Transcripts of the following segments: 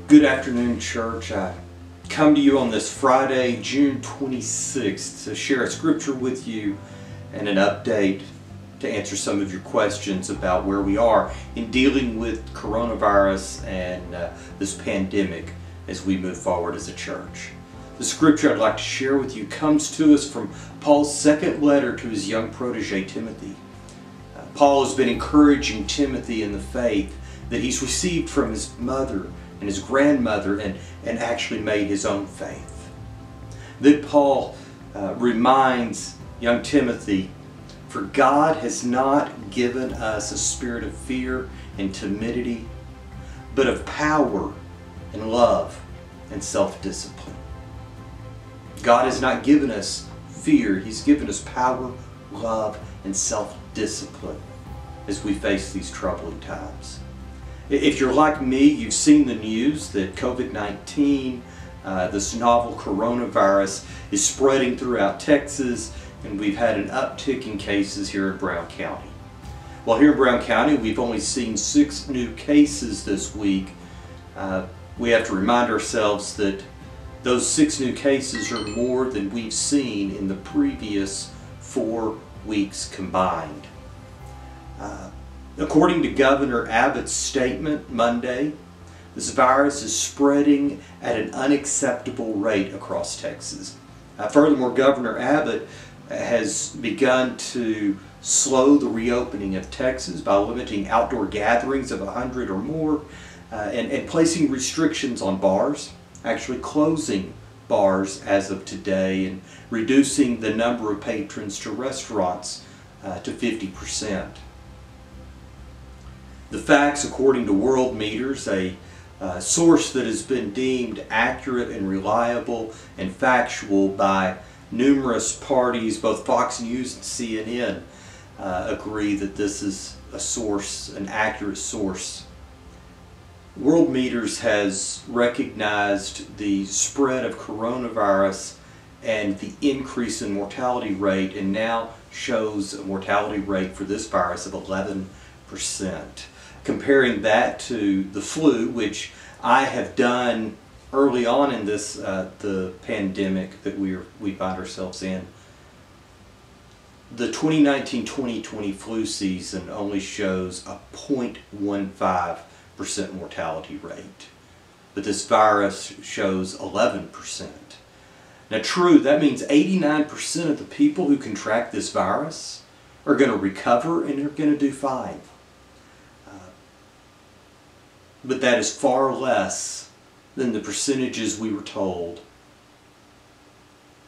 Good afternoon, church. I come to you on this Friday, June 26th, to share a scripture with you and an update to answer some of your questions about where we are in dealing with coronavirus and this pandemic as we move forward as a church. The scripture I'd like to share with you comes to us from Paul's second letter to his young protege, Timothy. Paul has been encouraging Timothy in the faith that he's received from his mother and his grandmother and actually made his own faith. Then Paul reminds young Timothy, "For God has not given us a spirit of fear and timidity, but of power and love and self-discipline." God has not given us fear. He's given us power, love, and self-discipline as we face these troubling times. If you're like me, you've seen the news that COVID-19, this novel coronavirus, is spreading throughout Texas, and we've had an uptick in cases here in Brown County. Well, here in Brown County, we've only seen 6 new cases this week. We have to remind ourselves that those 6 new cases are more than we've seen in the previous 4 weeks combined. According to Governor Abbotts' statement Monday, this virus is spreading at an unacceptable rate across Texas. Furthermore, Governor Abbott has begun to slow the reopening of Texas by limiting outdoor gatherings of 100 or more and placing restrictions on bars, actually closing bars as of today, and reducing the number of patrons to restaurants to 50%. The facts, according to World Meters, a source that has been deemed accurate and reliable and factual by numerous parties, both Fox News and CNN, agree that this is a source, an accurate source. World Meters has recognized the spread of coronavirus and the increase in mortality rate, and now shows a mortality rate for this virus of 11%. Comparing that to the flu, which I have done early on in this the pandemic that we find ourselves in, the 2019-2020 flu season only shows a 0.15% mortality rate, but this virus shows 11%. Now, true, that means 89% of the people who contract this virus are going to recover and are going to do fine. But that is far less than the percentages we were told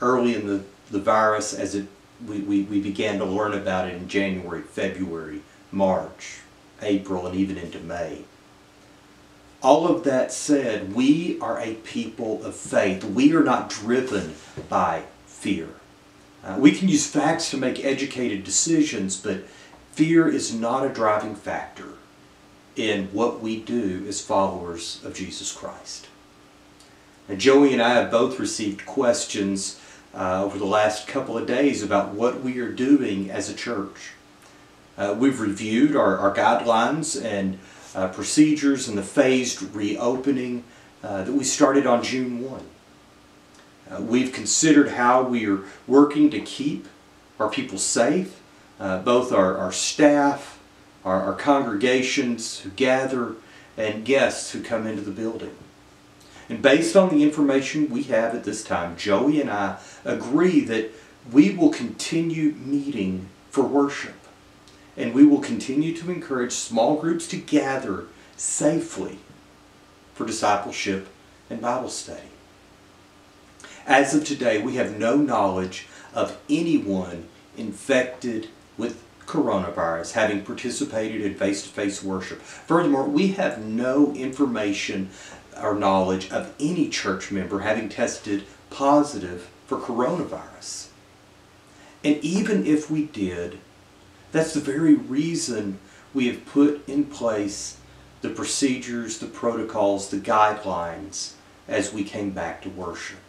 early in the virus as we began to learn about it in January, February, March, April, and even into May. All of that said, we are a people of faith. We are not driven by fear. We can use facts to make educated decisions, but fear is not a driving factor in what we do as followers of Jesus Christ. Now, Joey and I have both received questions over the last couple of days about what we are doing as a church. We've reviewed our guidelines and procedures and the phased reopening that we started on June 1. We've considered how we are working to keep our people safe, both our staff, our congregations who gather, and guests who come into the building. And based on the information we have at this time, Joey and I agree that we will continue meeting for worship. And we will continue to encourage small groups to gather safely for discipleship and Bible study. As of today, we have no knowledge of anyone infected with coronavirus having participated in face-to-face worship. Furthermore, we have no information or knowledge of any church member having tested positive for coronavirus. And even if we did, that's the very reason we have put in place the procedures, the protocols, the guidelines as we came back to worship.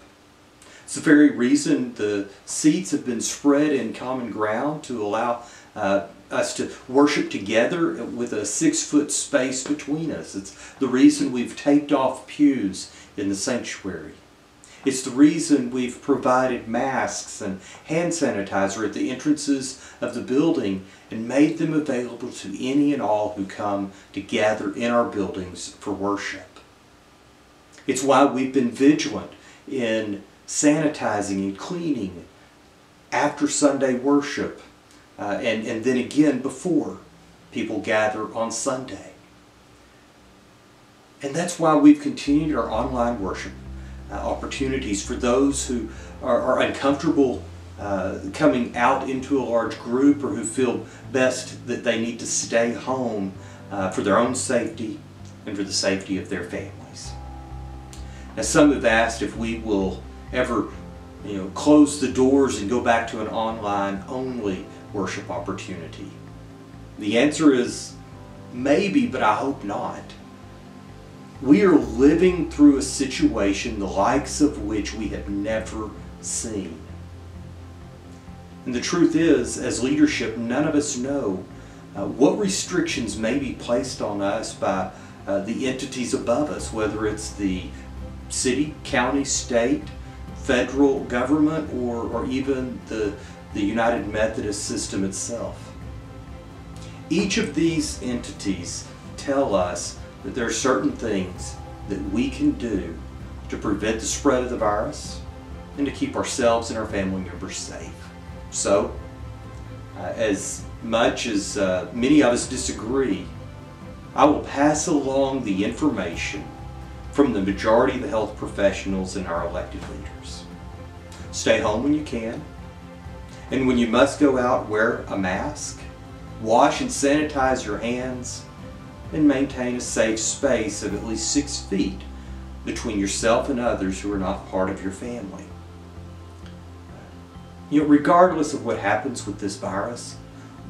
It's the very reason the seats have been spread in common ground to allow us to worship together with a 6-foot space between us. It's the reason we've taped off pews in the sanctuary. It's the reason we've provided masks and hand sanitizer at the entrances of the building and made them available to any and all who come to gather in our buildings for worship. It's why we've been vigilant in sanitizing and cleaning after Sunday worship and then again before people gather on Sunday. And that's why we've continued our online worship opportunities for those who are uncomfortable coming out into a large group, or who feel best that they need to stay home for their own safety and for the safety of their families. Now, some have asked if we will ever close the doors and go back to an online only worship opportunity. The answer is maybe, but I hope not. We are living through a situation the likes of which we have never seen. And the truth is, as leadership, none of us know what restrictions may be placed on us by the entities above us, whether it's the city, county, state, federal government, or even the United Methodist system itself. Each of these entities tell us that there are certain things that we can do to prevent the spread of the virus and to keep ourselves and our family members safe. So, as much as many of us disagree, I will pass along the information from the majority of the health professionals and our elected leaders. Stay home when you can, and when you must go out, wear a mask, wash and sanitize your hands, and maintain a safe space of at least 6 feet between yourself and others who are not part of your family. Regardless of what happens with this virus,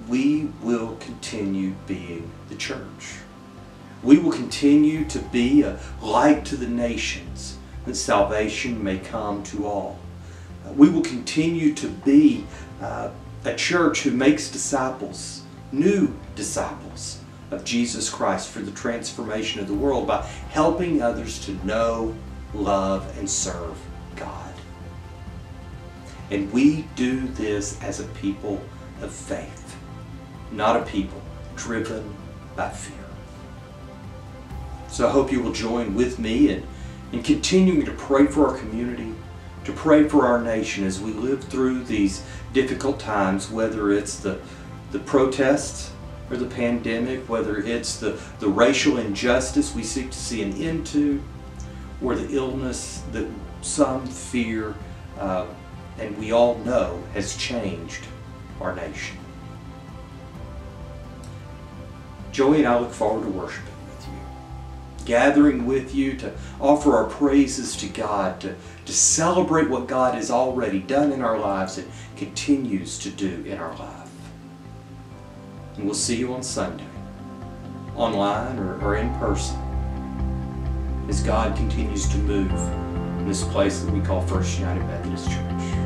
we will continue being the church. We will continue to be a light to the nations, that salvation may come to all. We will continue to be a church who makes disciples, new disciples of Jesus Christ for the transformation of the world by helping others to know, love, and serve God. And we do this as a people of faith, not a people driven by fear. So I hope you will join with me in continuing to pray for our community, to pray for our nation as we live through these difficult times, whether it's the protests or the pandemic, whether it's the racial injustice we seek to see an end to, or the illness that some fear and we all know has changed our nation. Joey and I look forward to worshiping with you, gathering with you to offer our praises to God, to celebrate what God has already done in our lives and continues to do in our life. And we'll see you on Sunday, online or in person, as God continues to move in this place that we call First United Methodist Church.